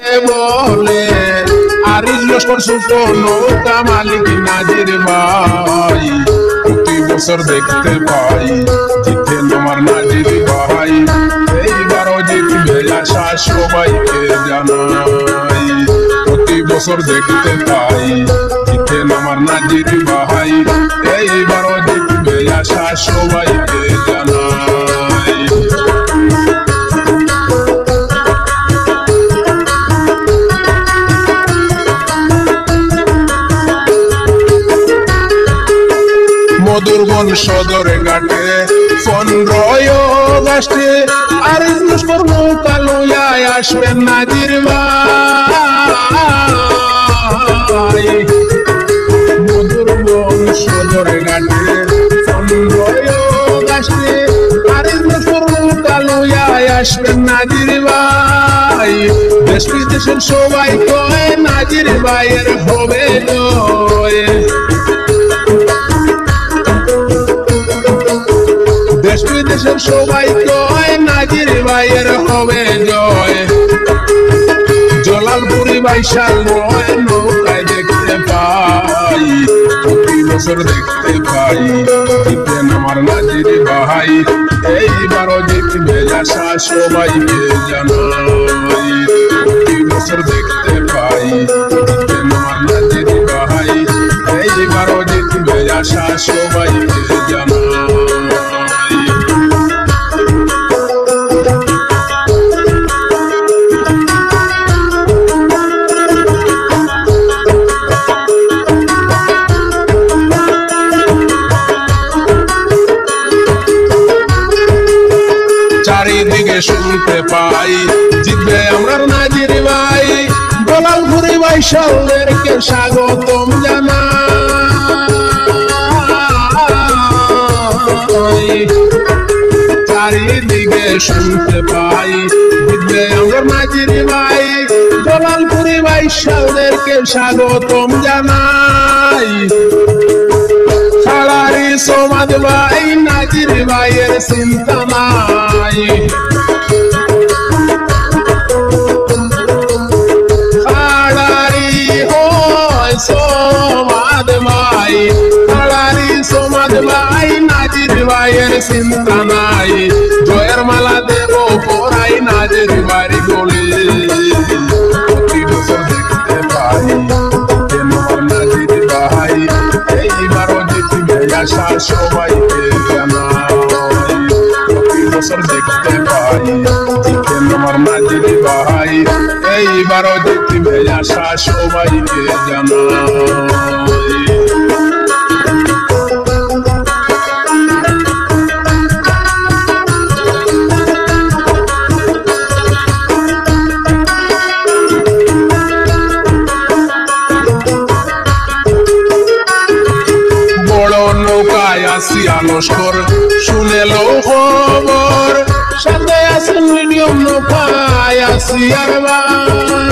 বলে আরিজ লস্কর সুতো নৌকা মালিক নাজির ভাই প্রতি বছর দেখতে পাই জিতেন আমার নাজির ভাই এইবারও জিতবে আশা সবাইকে জানাই প্রতি বছর দেখতে পাই জিতেন আমার নাজির ভাই এইবারও জিতবে আশা সবাইকে জানাই। মধুরবন সদরে ঘাটে 15 আগস্টে আরিজ লস্কর নৌকা লইয়া আসবেন নাজির ভাই মধুরবন সদরে ঘাটে 15 আগস্টে আরিজ লস্কর নৌকা লইয়া আসবেন নাজির ভাই দেশ বিদেশের সবাই কয় নাজির ভাইয়ের হবে জয় দেশ বিদেশের সবাই কয় নাজির ভাইয়ের হবে জয় জলালপুরি বাইশাল নয় নৌকায় দেখতে পাই প্রতি বছর দেখতে পাই জিতেন আমার নাজির ভাই এইবারও জিতবে আশা সবাইকে জানাই প্রতি বছর দেখতে পাই জিতেন আমার নাজির ভাই এইবারও জিতবে আশা সবাইকে জানাই। চারিদিকে শুনতে পাই জিতবে আমার নাজির ভাই জলালপুরি বাইশালদেরকে স্বাগতম জানাই চারিদিকে শুনতে পাই জিতবে আমার নাজির ভাই জলালপুরি বাইশালদেরকে স্বাগতম জানাই খালারি সমাদ ভাই নাজির ভাইয়ের চিন্তা নাই খালারি হয় সমাদ ভাই খালারি সমাদ ভাই নাজির ভাইয়ের চিন্তা নাই জয়ের মালা দেব পরাই নাজির বাড়ি গলি প্রতি বছর দেখতে পাই আমার নাজির ভাই এইবারও জিতবে আশা সবাইকে জানাই প্রতি বছর দেখতে পাই জিতেন আমার নাজির ভাই এইবারও জিতবে আশা সবাইকে জানাই। আসিয়া লস্কর শুনেল খবর সাথে আছে মিডিয়াম নৌকায় আসিয়ার ভাই